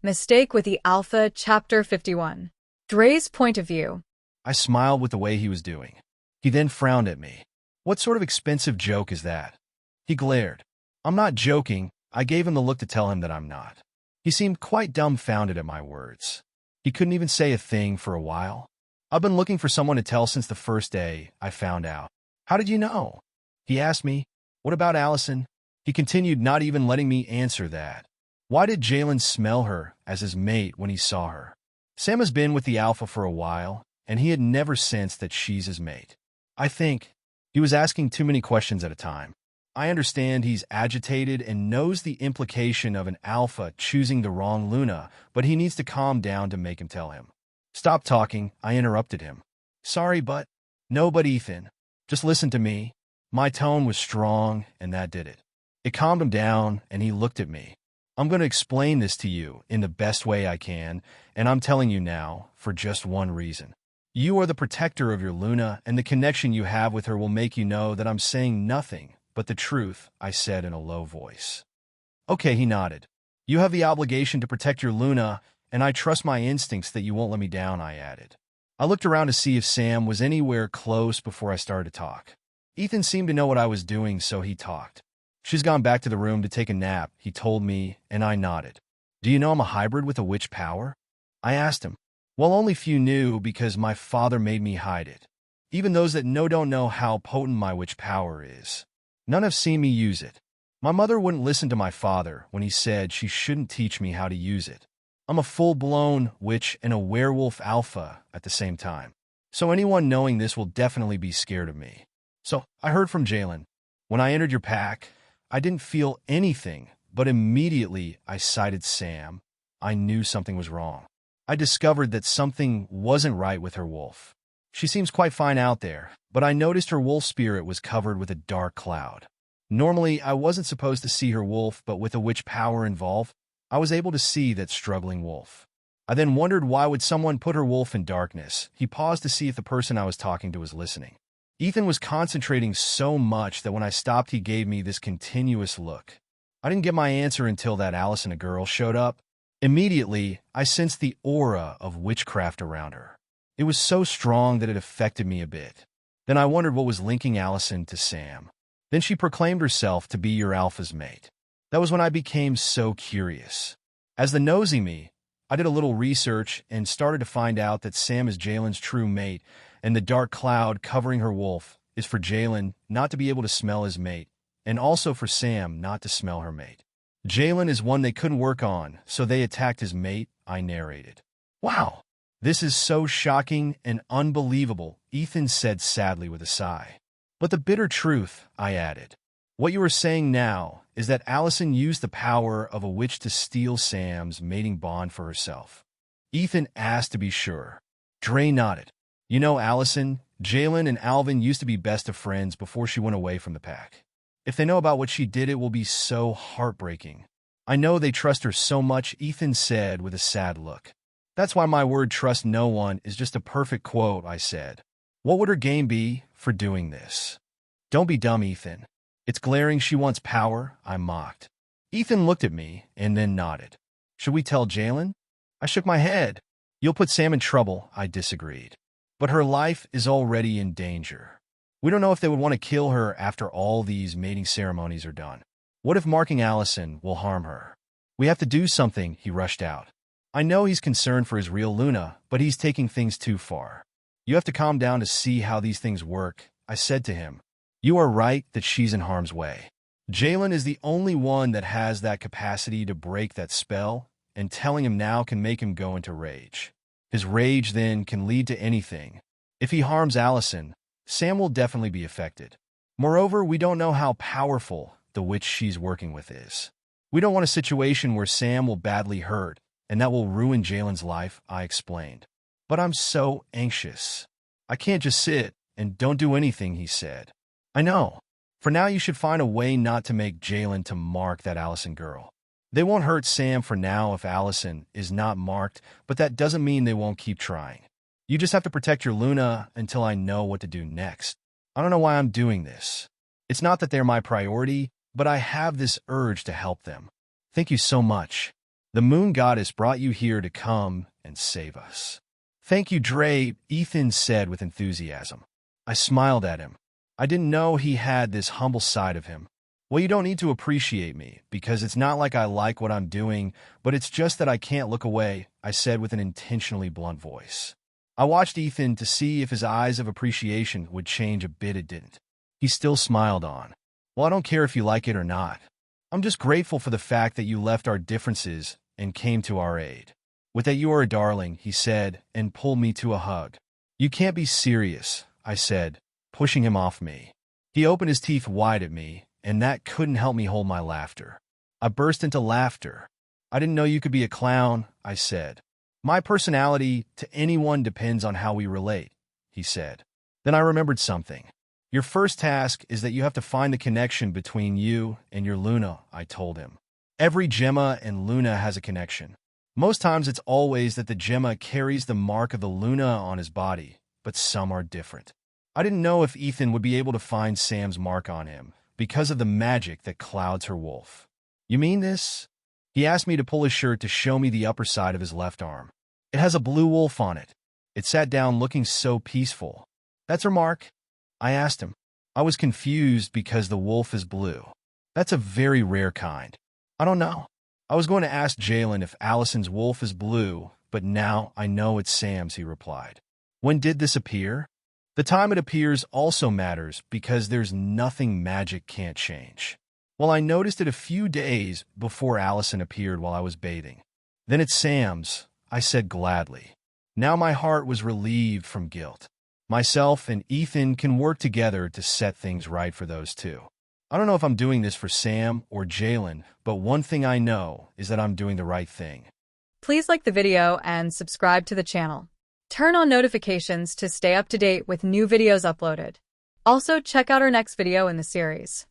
Mistake with the Alpha, Chapter 51. Dre's point of view. I smiled with the way he was doing. He then frowned at me. What sort of expensive joke is that? He glared. I'm not joking. I gave him the look to tell him that I'm not. He seemed quite dumbfounded at my words. He couldn't even say a thing for a while. I've been looking for someone to tell since the first day I found out. How did you know? He asked me. What about Allison? He continued, not even letting me answer that. Why did Jalen smell her as his mate when he saw her? Sam has been with the Alpha for a while, and he had never sensed that she's his mate. I think he was asking too many questions at a time. I understand he's agitated and knows the implication of an Alpha choosing the wrong Luna, but he needs to calm down to make him tell him. Stop talking, I interrupted him. Sorry, but... No, but Ethan. Just listen to me. My tone was strong, and that did it. It calmed him down, and he looked at me. I'm going to explain this to you in the best way I can, and I'm telling you now for just one reason. You are the protector of your Luna, and the connection you have with her will make you know that I'm saying nothing but the truth, I said in a low voice. Okay, he nodded. You have the obligation to protect your Luna, and I trust my instincts that you won't let me down, I added. I looked around to see if Sam was anywhere close before I started to talk. Ethan seemed to know what I was doing, so he talked. She's gone back to the room to take a nap, he told me, and I nodded. Do you know I'm a hybrid with a witch power? I asked him. Well, only few knew because my father made me hide it. Even those that know don't know how potent my witch power is. None have seen me use it. My mother wouldn't listen to my father when he said she shouldn't teach me how to use it. I'm a full-blown witch and a werewolf alpha at the same time. So anyone knowing this will definitely be scared of me. So I heard from Jalen. When I entered your pack, I didn't feel anything, but immediately I sighted Sam. I knew something was wrong. I discovered that something wasn't right with her wolf. She seems quite fine out there, but I noticed her wolf spirit was covered with a dark cloud. Normally, I wasn't supposed to see her wolf, but with a witch power involved, I was able to see that struggling wolf. I then wondered why would someone put her wolf in darkness. He paused to see if the person I was talking to was listening. Ethan was concentrating so much that when I stopped, he gave me this continuous look. I didn't get my answer until that Allison, a girl, showed up. Immediately, I sensed the aura of witchcraft around her. It was so strong that it affected me a bit. Then I wondered what was linking Allison to Sam. Then she proclaimed herself to be your Alpha's mate. That was when I became so curious. As the nosy me, I did a little research and started to find out that Sam is Jalen's true mate, and the dark cloud covering her wolf is for Jalen not to be able to smell his mate, and also for Sam not to smell her mate. Jalen is one they couldn't work on, so they attacked his mate, I narrated. Wow, this is so shocking and unbelievable, Ethan said sadly with a sigh. But the bitter truth, I added. What you are saying now is that Allison used the power of a witch to steal Sam's mating bond for herself. Ethan asked to be sure. Dre nodded. You know, Allison, Jalen and Alvin used to be best of friends before she went away from the pack. If they know about what she did, it will be so heartbreaking. I know they trust her so much, Ethan said with a sad look. That's why my word trust no one is just a perfect quote, I said. What would her game be for doing this? Don't be dumb, Ethan. It's glaring she wants power, I mocked. Ethan looked at me and then nodded. Should we tell Jalen? I shook my head. You'll put Sam in trouble, I disagreed. But her life is already in danger. We don't know if they would want to kill her after all these mating ceremonies are done. What if marking Allison will harm her? We have to do something, he rushed out. I know he's concerned for his real Luna, but he's taking things too far. You have to calm down to see how these things work, I said to him. You are right that she's in harm's way. Jalen is the only one that has that capacity to break that spell, and telling him now can make him go into rage. His rage then can lead to anything. If he harms Allison, Sam will definitely be affected. Moreover, we don't know how powerful the witch she's working with is. We don't want a situation where Sam will badly hurt, and that will ruin Jalen's life, I explained. But I'm so anxious. I can't just sit and don't do anything, he said. I know. For now, you should find a way not to make Jalen to mark that Allison girl. They won't hurt Sam for now if Allison is not marked, but that doesn't mean they won't keep trying. You just have to protect your Luna until I know what to do next. I don't know why I'm doing this. It's not that they're my priority, but I have this urge to help them. Thank you so much. The moon goddess brought you here to come and save us. Thank you, Dre, Ethan said with enthusiasm. I smiled at him. I didn't know he had this humble side of him. Well, you don't need to appreciate me, because it's not like I like what I'm doing, but it's just that I can't look away, I said with an intentionally blunt voice. I watched Ethan to see if his eyes of appreciation would change a bit. It didn't. He still smiled on. Well, I don't care if you like it or not. I'm just grateful for the fact that you left our differences and came to our aid. With that, you are a darling, he said, and pulled me to a hug. You can't be serious, I said, pushing him off me. He opened his teeth wide at me, and that couldn't help me hold my laughter. I burst into laughter. I didn't know you could be a clown, I said. My personality to anyone depends on how we relate, he said. Then I remembered something. Your first task is that you have to find the connection between you and your Luna, I told him. Every Gemma and Luna has a connection. Most times it's always that the Gemma carries the mark of the Luna on his body, but some are different. I didn't know if Ethan would be able to find Sam's mark on him, because of the magic that clouds her wolf. You mean this? He asked me to pull his shirt to show me the upper side of his left arm. It has a blue wolf on it. It sat down looking so peaceful. That's her mark? I asked him. I was confused because the wolf is blue. That's a very rare kind. I don't know. I was going to ask Jalen if Allison's wolf is blue, but now I know it's Sam's, he replied. When did this appear? The time it appears also matters because there's nothing magic can't change. Well, I noticed it a few days before Allison appeared while I was bathing. Then it's Sam's, I said gladly. Now my heart was relieved from guilt. Myself and Ethan can work together to set things right for those two. I don't know if I'm doing this for Sam or Jalen, but one thing I know is that I'm doing the right thing. Please like the video and subscribe to the channel. Turn on notifications to stay up to date with new videos uploaded. Also, check out our next video in the series.